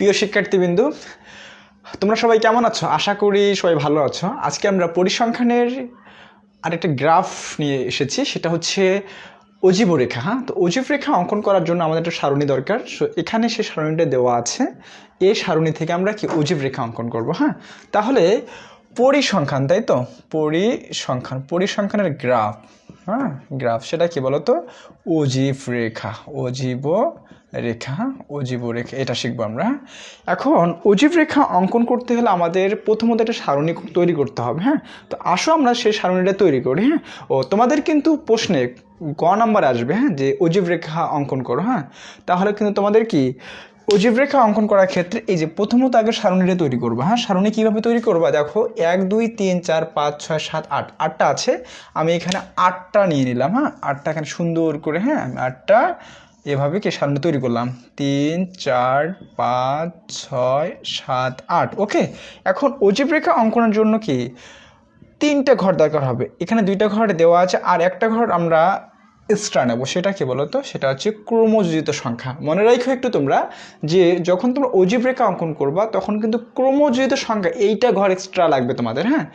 প্রিয় শিক্ষার্থীবৃন্দু, তোমরা সবাই কেমন আছো? আশা করি সবাই ভালো আছো। আজকে আমরা পরিসংখ্যানের আরেকটা গ্রাফ নিয়ে এসেছি, সেটা হচ্ছে অজীব রেখা। হ্যাঁ, তো অজীব রেখা অঙ্কন করার জন্য আমাদের একটা সারণী দরকার। সো এখানে সেই সারণীটা দেওয়া আছে, এই সারণী থেকে আমরা কি অজীব রেখা অঙ্কন করব। হ্যাঁ, তাহলে পরিসংখ্যান, তাই তো, পরিসংখ্যানের গ্রাফ। হ্যাঁ, গ্রাফ সেটা কি বলতো? অজীব রেখা, অজীব রেখা, অজীব রেখা, এটা শিখবো আমরা। এখন অজীব রেখা অঙ্কন করতে হলে আমাদের প্রথমত একটা সারণী তৈরি করতে হবে। হ্যাঁ, তো আসো আমরা সেই সারণীটা তৈরি করি। হ্যাঁ, ও তোমাদের কিন্তু প্রশ্নে গ নাম্বার আসবে, হ্যাঁ, যে অজীব রেখা অঙ্কন করো। হ্যাঁ, তাহলে কিন্তু তোমাদের কি অজীব রেখা অঙ্কন করার ক্ষেত্রে এই যে প্রথমত আগে সারণীটা তৈরি করবো। হ্যাঁ, সারণী কীভাবে তৈরি করবা দেখো, 1 2 3 4 5 6 7 8, 8টা আছে। আমি এখানে 8টা নিয়ে নিলাম। হ্যাঁ, 8টা এখানে সুন্দর করে, হ্যাঁ, আমি 8টা এভাবে কি সারণী তৈরি করলাম, 3 4 5 6 7 8। ওকে, এখন অজীব রেখা অঙ্কনের জন্য কি 3টে ঘর দরকার হবে। এখানে 2টা ঘর দেওয়া আছে, আর একটা ঘর আমরা এক্সট্রা নেব। সেটা কি বলতো? সেটা হচ্ছে ক্রমযোজিত সংখ্যা। মনে রাখো একটু তোমরা, যে যখন তোমরা অজীব রেখা অঙ্কন করবা তখন কিন্তু ক্রমযোজিত সংখ্যা এইটা ঘর এক্সট্রা লাগবে তোমাদের। হ্যাঁ,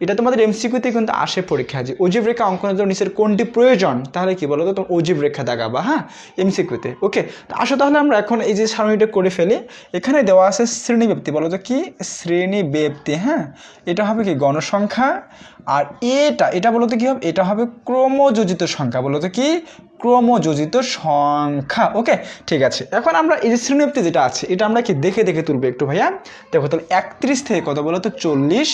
এটা তোমাদের এমসিকিউতে কিন্তু আসে পরীক্ষা, যে অজীব রেখা অঙ্কনের জন্য নিচের কোনটি প্রয়োজন, তাহলে কি বলতো তোমার অজীব রেখা দাগাবা। হ্যাঁ, এমসিকিউতে। ওকে, তো আসো তাহলে আমরা এখন এই যে সারণীটা করে ফেলি। এখানে দেওয়া আছে শ্রেণীব্যাপ্তি, বলো তো কি শ্রেণীব্যাপ্তি। হ্যাঁ, এটা হবে কি গণসংখ্যা, আর এটা বলতে কি হবে, এটা হবে ক্রমযোজিত সংখ্যা। বলতো কি ক্রমযোজিত সংখ্যা। ওকে, ঠিক আছে। এখন আমরা এই যে শ্রেণীব্যাপ্তি যেটা আছে, এটা আমরা কি দেখে দেখে তুলবো একটু ভাইয়া। দেখো তাহলে 31 থেকে কত বলতো 40,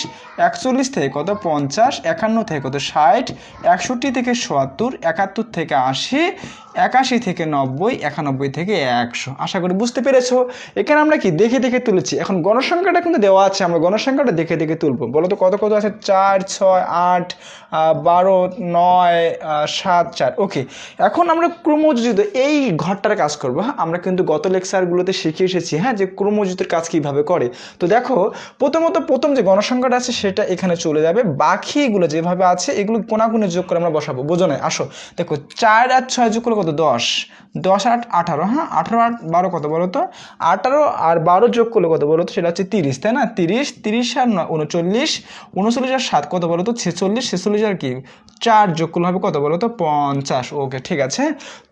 41 থেকে কত 50, 51 থেকে কত 60, 61 থেকে 70, 71 থেকে 80, 81 থেকে 90, 91 থেকে 100। আশা করি বুঝতে পেরেছো। এখানে আমরা কি দেখে দেখে তুলেছি। এখন গণসংখ্যাটা কিন্তু দেওয়া আছে, আমরা গণসংখ্যাটা দেখে দেখে তুলবো। বলো তো কত কত আছে? 4 6 8 12 9 7 4। ওকে, এখন আমরা ক্রমযোজিত এই ঘরটার কাজ করবো। হ্যাঁ, আমরা কিন্তু গত লেকচারগুলোতে শিখে এসেছি, হ্যাঁ, যে ক্রমযোজিতের কাজ কিভাবে করে। তো দেখো, প্রথম যে গণসংখ্যাটা আছে সেটা এখানে চলে যাবে, বাকিগুলো যেভাবে আছে এগুলো কোনাকুনি যোগ করে আমরা বসাবো। বোঝো না? আসো দেখো, 4 আর 6 যোগ করলে কত? 10, 10 আর 8 18। হ্যাঁ, 18 আর 12 কত বলো তো? 18 আর 12 যোগ করলে কত বলো তো? সেটা হচ্ছে 30, তাই না? 30, 30 আর 39, 39 আর 7 কত বলো তো? 46, 46 আর কি 4 যোগ করলে হবে কত বলো তো? 50। ওকে, ঠিক আছে।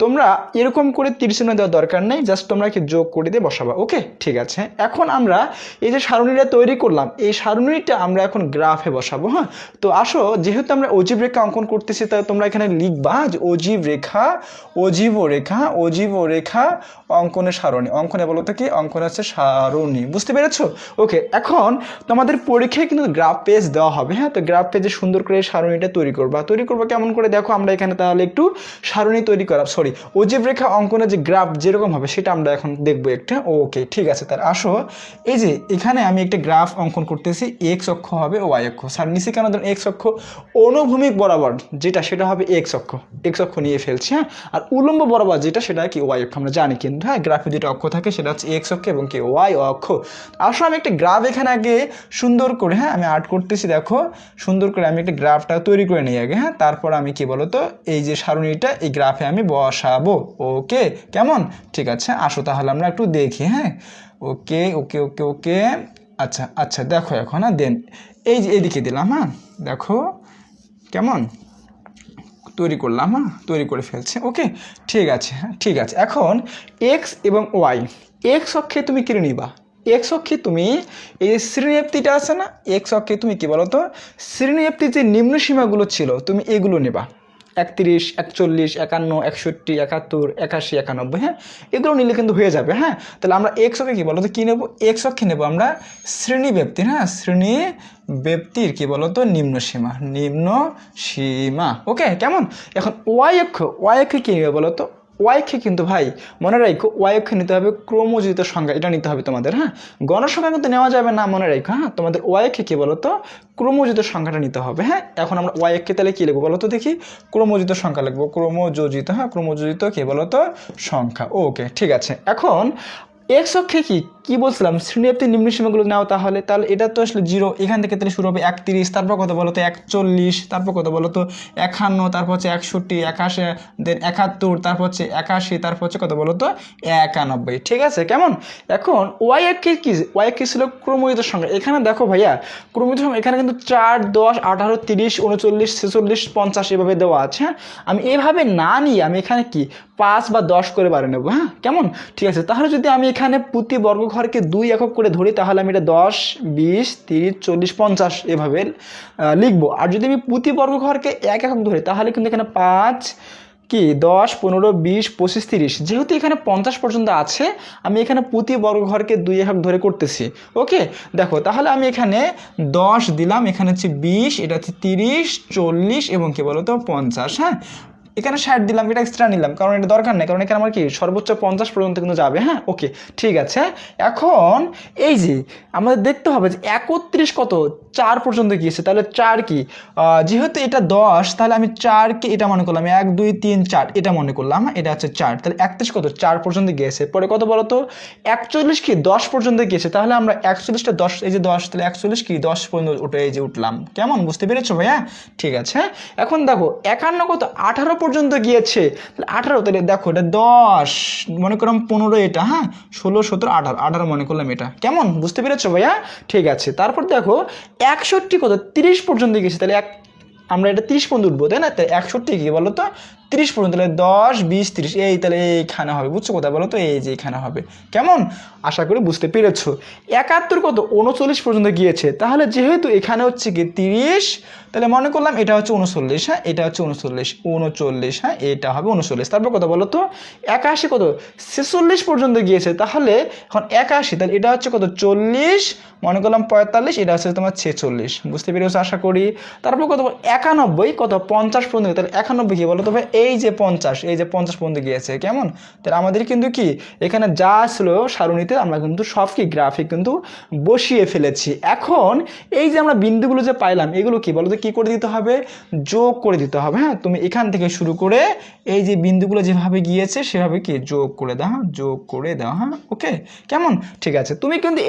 তোমরা এরকম করে 30 দেওয়ার দরকার নেই, জাস্ট তোমরা কি যোগ করে দিয়ে বসাবা। ওকে, ঠিক আছে। এখন আমরা এই যে সারণীটা তৈরি করলাম, এই সারণীটা আমরা এখন গ্রাফে বসাবো। হ্যাঁ, তো আসো, যেহেতু আমরা অজীব রেখা অঙ্কন করতেছি, তাই তোমরা এখানে লিখবা যে অজীব রেখা, অজীব রেখা, অজীব রেখা অঙ্কনের সারণী। অঙ্কনে বলো তো কি? অঙ্কনে হচ্ছে সারণী। বুঝতে পেরেছো? ওকে, এখন তোমাদের পরীক্ষায় কিন্তু গ্রাফ পেজ দেওয়া হবে। হ্যাঁ, তো গ্রাফ পেজে সুন্দর করে সারণীটা তৈরি করবা কেমন করে দেখো, আমরা এখানে তাহলে একটু সারণী তৈরি করা, অজীব রেখা অঙ্কনের যে গ্রাফ যেরকম হবে সেটা আমরা এখন দেখবো একটা। ওকে, ঠিক আছে। তার আসো, এই যে এখানে আমি একটা গ্রাফ অঙ্কন করতেছি, এক্স অক্ষ হবে ওয়াই অক্ষ। স্যার নিচে কেন ধরুন এক্স অক্ষ? অনুভূমিক বরাবর যেটা সেটা হবে এক্স অক্ষ নিয়ে ফেলছি। হ্যাঁ, আর উলম্ব বরাবর যেটা সেটা কি ওয়াই অক্ষ। আমরা জানি কিন্তু, হ্যাঁ, গ্রাফে দুটো অক্ষ থাকে, সেটা হচ্ছে এক্স অক্ষ এবং কি ওয়াই অক্ষ। আসলে আমি একটা গ্রাফ এখানে আগে সুন্দর করে, হ্যাঁ, আমি আর্ট করতেছি। দেখো, সুন্দর করে আমি একটা গ্রাফটা তৈরি করে নিই আগে। হ্যাঁ, তারপর আমি কি বলতো এই যে সারণীটা এই গ্রাফে আমি বসাবো। ওকে, কেমন? ঠিক আছে, আসো তাহলে আমরা একটু দেখি। হ্যাঁ, ওকে ওকে ওকে ওকে, আচ্ছা আচ্ছা, দেখো এখন, হ্যাঁ, দেন এই যে এদিকে দিলাম। হ্যাঁ, দেখো কেমন তৈরি করলাম। হ্যাঁ, তৈরি করে ফেলছে। ওকে, ঠিক আছে। হ্যাঁ, ঠিক আছে। এখন এক্স এবং ওয়াই, এক্স অক্ষে তুমি কিনে নিবা। এক্স অক্ষে তুমি এই যে শ্রেণীব্যাপ্তিটা আছে না, এক্স অক্ষে তুমি কি বলো তো শ্রেণীব্যাপ্তির যে নিম্ন সীমাগুলো ছিল তুমি এগুলো নেবা। 31, 41, 51, 61, 71, 81, 91। হ্যাঁ, এগুলো নিলে কিন্তু হয়ে যাবে। হ্যাঁ, তাহলে আমরা এক্স অক্ষে কি বলতো কি নেবো? এক্স অক্ষে নেবো আমরা শ্রেণীব্যাপ্তি। হ্যাঁ, শ্রেণীব্যাপ্তির কি বলতো নিম্ন সীমা। ওকে, কেমন? এখন ওয়াই অক্ষে কি নেবে বলতো? ওয়াইকে কিন্তু ভাই মনে রাখো, ওয়াইকে নিতে হবে ক্রমযোজিত সংখ্যা, এটা নিতে হবে তোমাদের। হ্যাঁ, গণসংখ্যা কিন্তু নেওয়া যাবে না, মনে রাখো। হ্যাঁ, তোমাদের ওয়াইকে কি বলতো ক্রমযোজিত সংখ্যাটা নিতে হবে। হ্যাঁ, এখন আমরা ওয়াইকে তাহলে কি লিখবো বলতো দেখি? ক্রমযোজিত সংখ্যা লিখবো, ক্রমযোজিত কি বলতো সংখ্যা। ওকে, ঠিক আছে। এখন এক্স অক্ষে কি কি বলছিলাম শ্রেণীব্যাপ্তি নিম্ন সীমাগুলো নাও, তাহলে এটা তো আসলে 0, এখান থেকে তাহলে শুরু হবে 31, তারপর কত বলো তো 41, তারপর কত বলো তো 51, তারপর হচ্ছে 61, 81, দেন 71, তারপর হচ্ছে 81, তারপর হচ্ছে কত বলো তো 91। ঠিক আছে কেমন? এখন ওয়াই এক্সিস কি, ওয়াই এক্সিস ছিল ক্রমযুক্ত সংখ্যা। এখানে দেখো ভাইয়া ক্রমযুক্ত সংখ্যা এখানে কিন্তু 4, 10, 18, 30, 39, 46, 50 এভাবে দেওয়া আছে। হ্যাঁ আমি এভাবে না নিয়ে আমি এখানে কি 5 বা 10 করে বাড়িয়ে নেবো। হ্যাঁ কেমন? ঠিক আছে, তাহলে যদি আমি এখানে প্রতি বর্গঘরকে 2 একক করে ধরি তাহলে আমি এটা 10, 20, 30, 40, 50 এভাবে লিখবো। আর যদি আমি প্রতি বর্গঘরকে 1 একক ধরি তাহলে কিন্তু এখানে 5 কি 10, 15, 20, 25, 30, যেহেতু এখানে 50 পর্যন্ত আছে আমি এখানে প্রতি বর্গঘরকে 2 একক ধরে করতেছি। ওকে দেখো তাহলে আমি এখানে 10 দিলাম, এখানে হচ্ছে 20, এটা হচ্ছে 30, 40 এবং কি বলতো 50। হ্যাঁ এখানে 60 দিলাম, এটা এক্সট্রা নিলাম কারণ এটা দরকার নেই, কারণ এখানে আমার কি সর্বোচ্চ 50 পর্যন্ত কিন্তু যাবে। হ্যাঁ ওকে ঠিক আছে। এখন এই যে আমাদের দেখতে হবে যে 31 কত 4 পর্যন্ত গিয়েছে, তাহলে 4 কি যেহেতু এটা 10 তাহলে আমি 4কে এটা মনে করলাম 1, 2, 3, 4 এটা মনে করলাম। এটা হচ্ছে 4, তাহলে 31 কত 4 পর্যন্ত গিয়েছে। পরে কত বলো তো 41 কি 10 পর্যন্ত গিয়েছে, তাহলে আমরা 41টা 10, এই যে 10, তাহলে 41 কি 10 পর্যন্ত উঠে এই যে উঠলাম। কেমন বুঝতে পেরেছো ভাইয়া? ঠিক আছে। এখন দেখো 51 কত 18 পর্যন্ত গিয়েছে, তাহলে 18, তাহলে দেখো এটা 10 মনে করলাম 15 এটা, হ্যাঁ 16, 17, 18, 18 মনে করলাম এটা। কেমন বুঝতে পেরেছো ভাইয়া? ঠিক আছে। তারপর দেখো 61 কত 30 পর্যন্ত গেছে, তাহলে আমরা এটা 30 পর্যন্ত উঠবো তাই না? তাই 61 কি বলো তো 30 পর্যন্ত, তাহলে 10, 20, 30 এই তাহলে এইখানে হবে। বুঝছো কোথায় বলো তো? এই যে এখানে হবে। কেমন? আশা করি বুঝতে পেরেছো। 71 কত 39 পর্যন্ত গিয়েছে, তাহলে যেহেতু এখানে হচ্ছে কি 30, তাহলে মনে করলাম এটা হচ্ছে 39। হ্যাঁ এটা হচ্ছে 39, হ্যাঁ এটা হবে 39। তারপর কত বলো তো 81 কত 46 পর্যন্ত গিয়েছে, তাহলে এখন 81, তাহলে এটা হচ্ছে কত 40, মনে করলাম 45, এটা হচ্ছে তোমার 46। বুঝতে পেরেছো আশা করি। তারপর কত 91 কত 50 পর্যন্ত, তাহলে 91 কি বলো তো ভাই এই যে 50, এই যে 50 পর্যন্ত গিয়েছে। কেমন? তাহলে আমাদের কিন্তু কি এখানে যা ছিল সারণীতে আমরা কিন্তু সব কি গ্রাফিক কিন্তু বসিয়ে ফেলেছি। এখন এই যে আমরা বিন্দুগুলো যে পাইলাম এগুলো কি বলো তো কি করে দিতে হবে? যোগ করে দিতে হবে। হ্যাঁ তুমি এখান থেকে শুরু করে এই যে বিন্দুগুলো যেভাবে গিয়েছে সেভাবে কি যোগ করে দাও। হ্যাঁ যোগ করে দাও। হ্যাঁ ওকে কেমন? ঠিক আছে। তুমি কিন্তু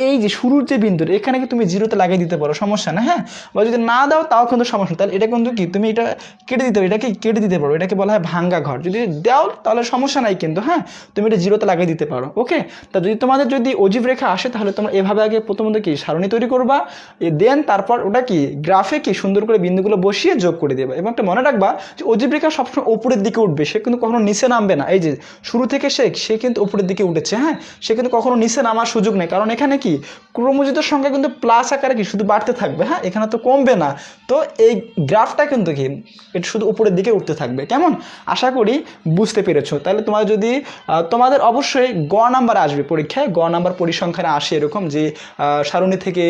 এই যে শুরুর যে বিন্দুটা এখানে কি তুমি 0তে লাগিয়ে দিতে পারো, সমস্যা না। হ্যাঁ বা যদি না দাও তাও কিন্তু সমস্যা, তাহলে এটা কিন্তু কি তুমি এটা কেটে দিতে পারো, এটাকে কেটে দিতে পারো, এটাকে বলা হয় ভাঙ্গা ঘর। যদি দাও তাহলে সমস্যা নাই কিন্তু, হ্যাঁ তুমি এটা 0তে লাগিয়ে দিতে পারো। ওকে তা যদি তোমাদের যদি অজীব রেখা আসে তাহলে তোমরা এভাবে আগে প্রথমত কি সারণী তৈরি করবা, দেন তারপর ওটা কি গ্রাফে কি সুন্দর করে বিন্দুগুলো বসিয়ে যোগ করে দেবে। এবং একটা মনে রাখবা যে অজীব রেখা সবসময় উপরের দিকে উঠবে, সে কিন্তু কখনো নিচে নামবে না। এই যে শুরু থেকে সে কিন্তু উপরের দিকে উঠেছে। হ্যাঁ সে কিন্তু কখনো নিচে নামার সুযোগ নেই, কারণ এখানে কি ক্রমযুক্ত সংখ্যা কিন্তু প্লাস আকারে কি শুধু বাড়তে থাকবে। হ্যাঁ এখানে তো কমবে না, তো এই গ্রাফটা কিন্তু কি এটা শুধু উপরের দিকে উঠতে থাকবে। কেমন? আশা করি বুঝতে পেরেছো। তাহলে তোমাদের যদি তোমাদের অবশ্যই গ নাম্বার আসবে পরীক্ষায়, গ নাম্বার পরিসংখ্যানে আসে এরকম যে সারণী থেকে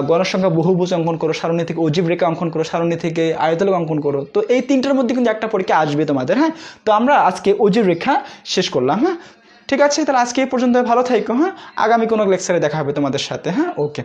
গণসংখ্যা বহুভুজ অঙ্কন করো, সারণী থেকে অজীব রেখা অঙ্কন করো, সারণী থেকে আয়তলেখ অঙ্কন করো। তো এই তিনটার মধ্যে কিন্তু একটা পরীক্ষা আসবে তোমাদের। হ্যাঁ তো আমরা আজকে অজীব রেখা শেষ করলাম। হ্যাঁ ঠিক আছে, তাহলে আজকে এই পর্যন্ত ভালো থাকো। হ্যাঁ আগামী কোনো লেকচারে দেখা হবে তোমাদের সাথে। হ্যাঁ ওকে।